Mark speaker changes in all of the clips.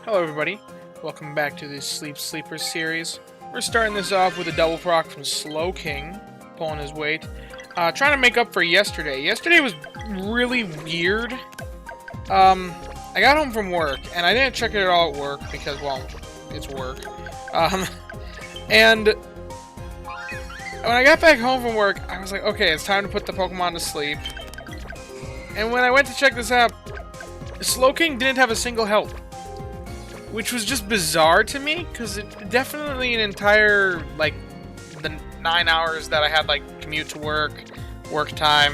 Speaker 1: Hello everybody, welcome back to the Sleep Sleepers series. We're starting this off with a double proc from Slow King, pulling his weight. Trying to make up for yesterday. Yesterday was really weird. I got home from work, and I didn't check it at all at work because, well, it's work. And when I got back home from work, I was like, okay, it's time to put the Pokemon to sleep. And when I went to check this out, Slow King didn't have a single health. Which was just bizarre to me, because it definitely an entire, like, the 9 hours that I had, like, commute to work, work time,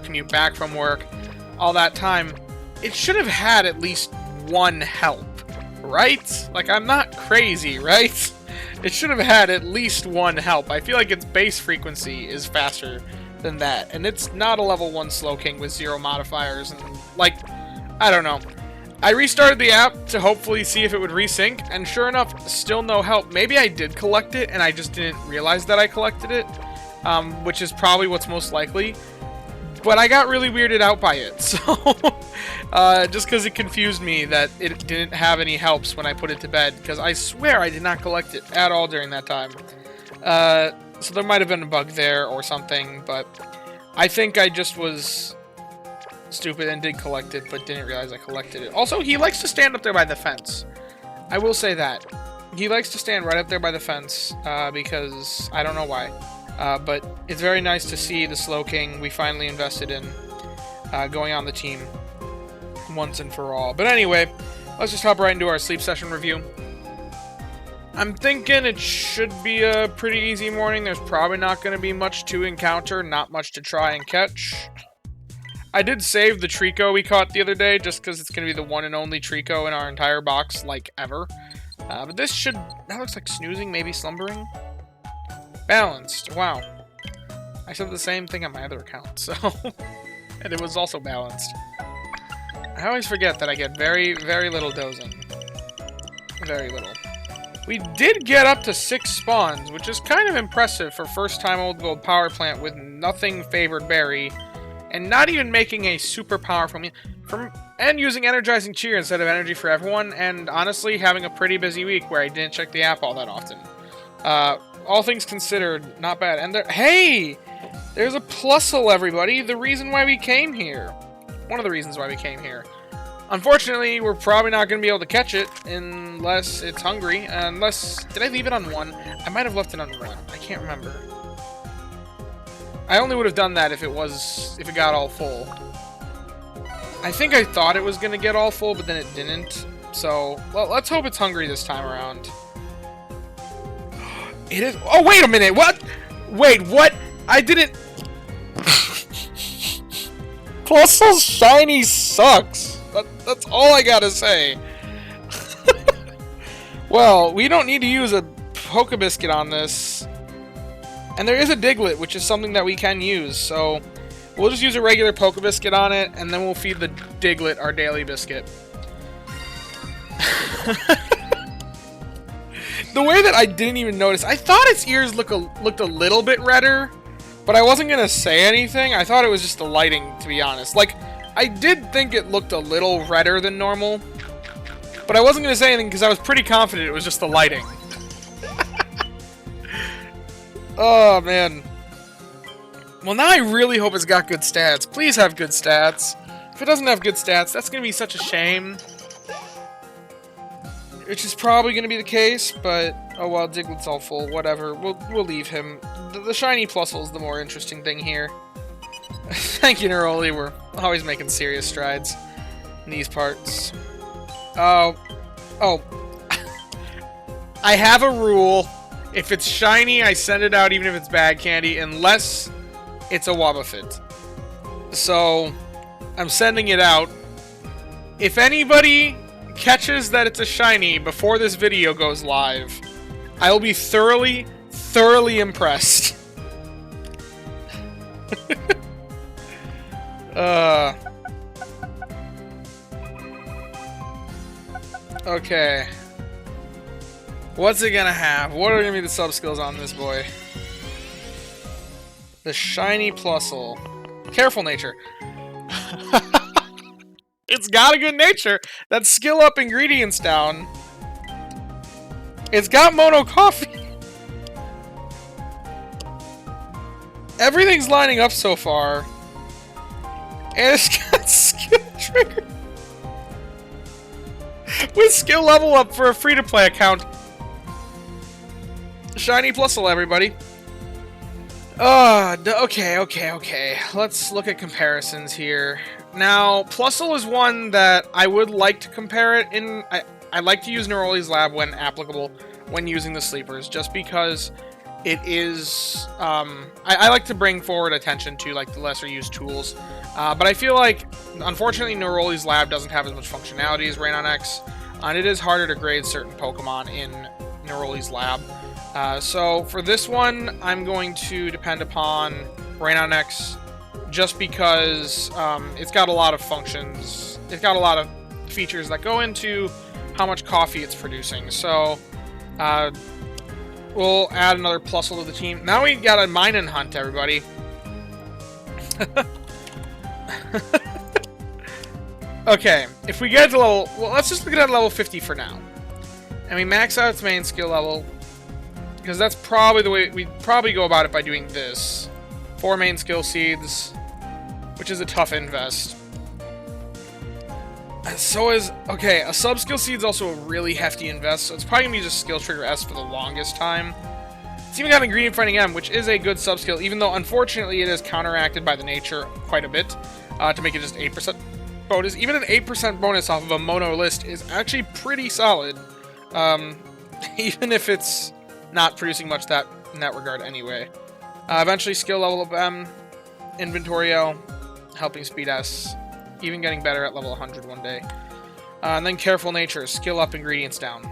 Speaker 1: commute back from work, all that time, it should have had at least one help, right? Like, I'm not crazy, right? It should have had at least one help. I feel like its base frequency is faster than that, and it's not a level 1 Slow King with 0 modifiers, and, like, I don't know. I restarted the app to hopefully see if it would resync, and sure enough, still no help. Maybe I did collect it, and I just didn't realize that I collected it, which is probably what's most likely. But I got really weirded out by it, so just because it confused me that it didn't have any helps when I put it to bed, because I swear I did not collect it at all during that time. So there might have been a bug there or something, but I think I just was stupid and did collect it, but didn't realize I collected it. Also, he likes to stand up there by the fence. I will say that. He likes to stand right up there by the fence, because I don't know why. But it's very nice to see the Slow King we finally invested in going on the team once and for all. But anyway, let's just hop right into our sleep session review. I'm thinking it should be a pretty easy morning. There's probably not going to be much to encounter, not much to try and catch. I did save the Trico we caught the other day, just because it's going to be the one and only Trico in our entire box, like, ever. But this should... that looks like snoozing, maybe slumbering? Balanced. Wow. I said the same thing on my other account, so... and it was also balanced. I always forget that I get very, very little dozing. Very little. We did get up to 6 spawns, which is kind of impressive for first time old gold power plant with nothing favored berry. And not even making a super powerful and using energizing cheer instead of energy for everyone, and honestly having a pretty busy week where I didn't check the app all that often. All things considered, not bad. And hey! There's a Plusle, everybody! The reason why we came here. One of the reasons why we came here. Unfortunately, we're probably not going to be able to catch it unless it's hungry. Unless... did I leave it on 1? I might have left it on 1. I can't remember. I only would have done that if it got all full. I think I thought it was going to get all full, but then it didn't. So, well, let's hope it's hungry this time around. It is... oh, wait a minute! What? Wait, what? I didn't... Plusle's shiny sucks! That's all I gotta say. Well, we don't need to use a Pokebiscuit on this. And there is a Diglett, which is something that we can use, so we'll just use a regular Pokebiscuit on it, and then we'll feed the Diglett our daily biscuit. The way that I didn't even notice, I thought its ears looked a little bit redder, but I wasn't going to say anything. I thought it was just the lighting, to be honest. Like, I did think it looked a little redder than normal, but I wasn't going to say anything because I was pretty confident it was just the lighting. Oh, man. Well, now I really hope it's got good stats. Please have good stats. If it doesn't have good stats, that's going to be such a shame. Which is probably going to be the case, but... oh, well, Diglett's all full. Whatever. We'll leave him. The shiny Plusle is the more interesting thing here. Thank you, Neroli. We're always making serious strides in these parts. Oh. I have a rule. If it's shiny, I send it out even if it's bad candy, unless it's a Wobbuffet. So, I'm sending it out. If anybody catches that it's a shiny before this video goes live, I will be thoroughly, thoroughly impressed. Okay. What's it gonna have? What are gonna be the sub-skills on this boy? The shiny Plusle. Careful nature. It's got a good nature. That's skill up, ingredients down. It's got mono coffee. Everything's lining up so far. And it's got skill trigger. With skill level up for a free-to-play account. Shiny Plusle, everybody. Okay. Let's look at comparisons here. Now, Plusle is one that I would like to compare it in. I like to use Neroli's Lab when applicable, when using the sleepers, just because it is. I like to bring forward attention to like the lesser used tools, but I feel like, unfortunately, Neroli's Lab doesn't have as much functionality as Rain on X, and it is harder to grade certain Pokemon in Neroli's Lab. So for this one, I'm going to depend upon Rain on X, just because it's got a lot of functions. It's got a lot of features that go into how much coffee it's producing. So we'll add another Plusle to the team. Now we got a mine and hunt, everybody. Okay, if we get to level... Well, let's just look at level 50 for now. And we max out its main skill level, because that's probably the way we'd probably go about it, by doing this. 4 main skill seeds, which is a tough invest. So is... Okay, a sub-skill seed's also a really hefty invest, so it's probably going to be just skill trigger S for the longest time. It's even got ingredient finding M, which is a good sub-skill, even though, unfortunately, it is counteracted by the nature quite a bit, to make it just 8% bonus. Even an 8% bonus off of a mono list is actually pretty solid, even if it's not producing much in that regard anyway. Eventually, skill level of M, inventory L, helping speed S, even getting better at level 100 one day. And then careful nature, skill up, ingredients down.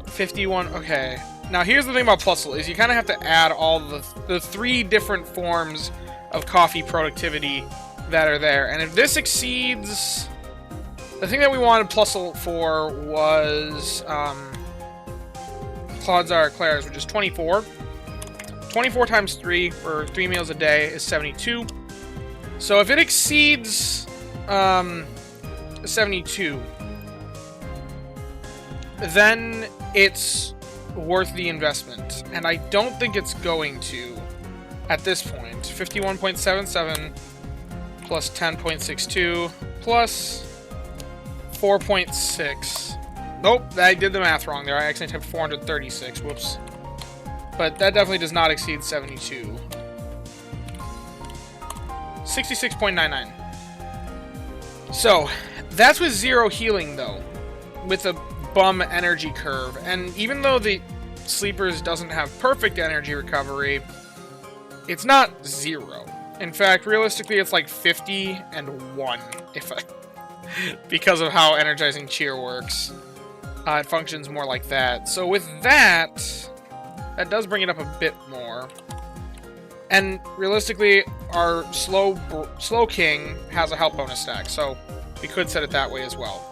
Speaker 1: 51, okay. Now here's the thing about Plusle, is you kind of have to add all the 3 different forms of coffee productivity that are there. And if this exceeds... The thing that we wanted Plusle for was Clodsar Eclairs, which is 24. 24 times 3 for 3 meals a day is 72. So if it exceeds 72, then it's worth the investment. And I don't think it's going to at this point. 51.77 plus 10.62 plus 4.6. Nope, I did the math wrong there. I actually typed 436. Whoops. But that definitely does not exceed 72. 66.99. So, that's with 0 healing, though. With a bum energy curve. And even though the Sleepers doesn't have perfect energy recovery, it's not 0. In fact, realistically, it's like 50 and 1. Because of how Energizing Cheer works. It functions more like that. So with that, that does bring it up a bit more. And realistically, our Slow King has a health bonus stack, so we could set it that way as well.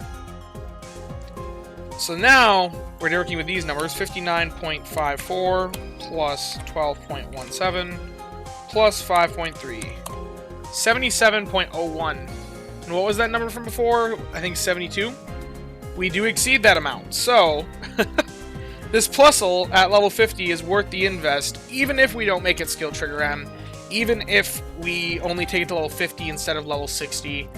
Speaker 1: So now, we're working with these numbers, 59.54 plus 12.17 plus 5.3. 77.01. And what was that number from before? I think 72? We do exceed that amount. So, this Plusle at level 50 is worth the invest, even if we don't make it skill trigger M, even if we only take it to level 50 instead of level 60,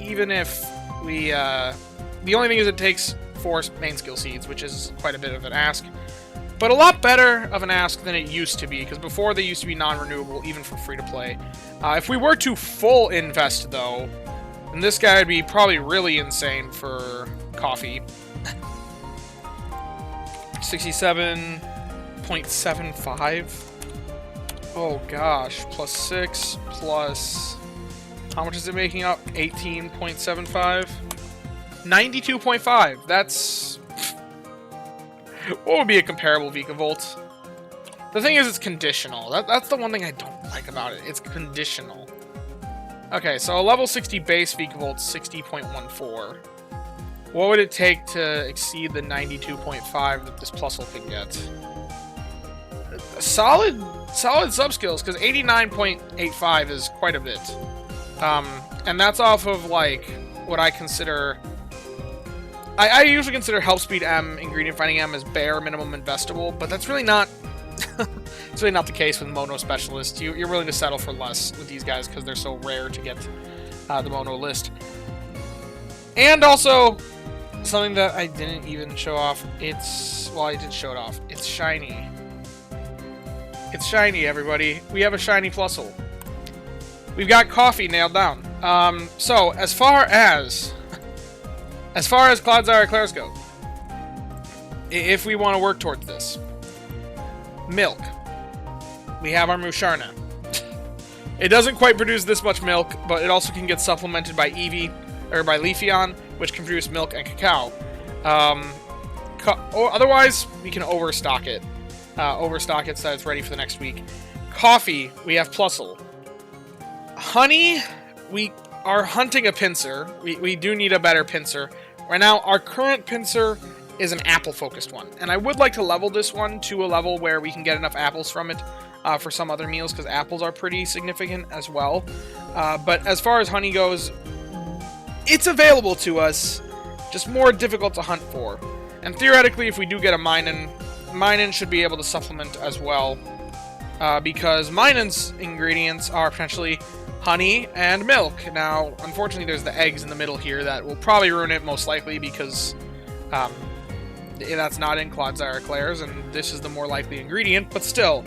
Speaker 1: even if we... the only thing is it takes 4 main skill seeds, which is quite a bit of an ask. But a lot better of an ask than it used to be, because before they used to be non-renewable, even for free-to-play. If we were to full invest, though, then this guy would be probably really insane for coffee. 67.75. Oh gosh, plus 6, plus... How much is it making up? 18.75? 92.5. That's... What would be a comparable Vikavolt? The thing is, it's conditional. That's the one thing I don't like about it. It's conditional. Okay, so a level 60 base Vikavolt, 60.14. What would it take to exceed the 92.5 that this Plusle can get? Solid sub-skills, because 89.85 is quite a bit. And that's off of, like, what I consider... I usually consider Help Speed M, Ingredient Finding M as bare minimum investable, but that's really not... it's really not the case with Mono Specialists. You're willing to settle for less with these guys because they're so rare to get the Mono list. And also, something that I didn't even show off, well, I did show it off. It's shiny. It's shiny, everybody. We have a shiny Plusle. We've got coffee nailed down. So, as far as Cloud Zyra Eclairs go, if we want to work towards this, milk. We have our Musharna. It doesn't quite produce this much milk, but it also can get supplemented by Eevee, or by Leafeon, which can produce milk and cacao. Otherwise, we can overstock it. Overstock it so that it's ready for the next week. Coffee, we have Plusle. Honey, we are hunting a pincer. We do need a better pincer. Right now, our current pincer is an apple-focused one. And I would like to level this one to a level where we can get enough apples from it for some other meals, because apples are pretty significant as well. But as far as honey goes, it's available to us, just more difficult to hunt for. And theoretically, if we do get a Minun should be able to supplement as well, because Minun's ingredients are potentially honey and milk. Now, unfortunately, there's the eggs in the middle here that will probably ruin it, most likely, because that's not in Cloud Zyra Eclairs, and this is the more likely ingredient, but still.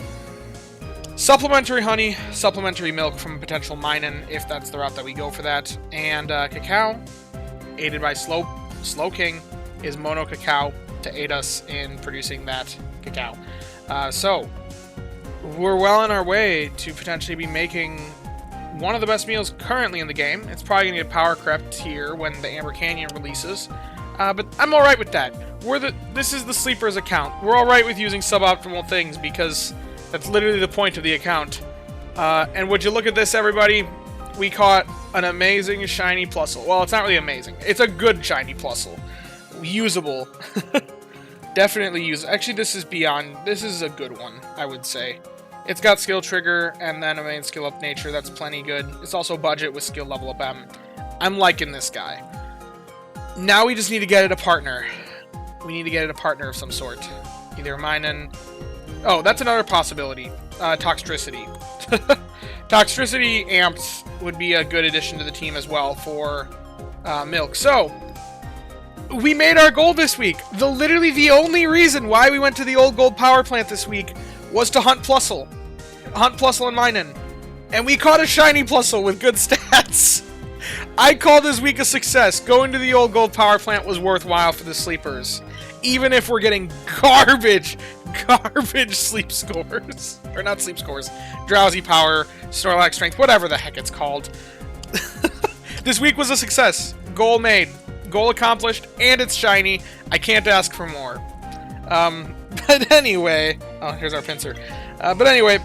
Speaker 1: Supplementary honey, supplementary milk from a potential Minun, if that's the route that we go for that, and cacao, aided by Slowking, is Mono Cacao to aid us in producing that cacao. So, we're well on our way to potentially be making one of the best meals currently in the game. It's probably going to get power crept here when the Amber Canyon releases, but I'm alright with that. This is the Sleepers account. We're alright with using suboptimal things because that's literally the point of the account. And would you look at this, everybody? We caught an amazing shiny Plusle. Well, it's not really amazing. It's a good shiny Plusle. Usable. Definitely usable. Actually, this is a good one, I would say. It's got skill trigger and then a main skill up nature. That's plenty good. It's also budget with skill level up M. I'm liking this guy. Now we just need to get it a partner. We need to get it a partner of some sort. Either Minun. Oh, that's another possibility. Toxtricity. Toxtricity amped would be a good addition to the team as well for milk. So, we made our goal this week. Literally the only reason why we went to the old gold power plant this week was to hunt Plusle. Hunt Plusle and Minun. And we caught a shiny Plusle with good stats. I call this week a success. Going to the old gold power plant was worthwhile for the sleepers. Even if we're getting garbage sleep scores. Or not sleep scores. Drowsy power, Snorlax strength, whatever the heck it's called. This week was a success. Goal made. Goal accomplished, and it's shiny. I can't ask for more. But anyway... Oh, here's our pincer. But anyway,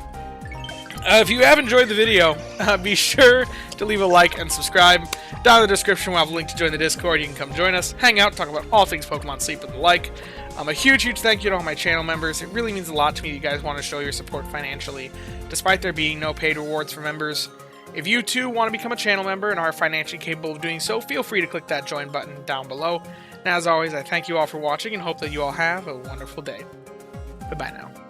Speaker 1: if you have enjoyed the video, be sure to leave a like and subscribe. Down in the description, we'll have a link to join the Discord. You can come join us, hang out, talk about all things Pokemon Sleep and the like. A huge thank you to all my channel members. It really means a lot to me that you guys want to show your support financially, despite there being no paid rewards for members. If you too want to become a channel member and are financially capable of doing so, feel free to click that join button down below. And as always, I thank you all for watching and hope that you all have a wonderful day. Goodbye now.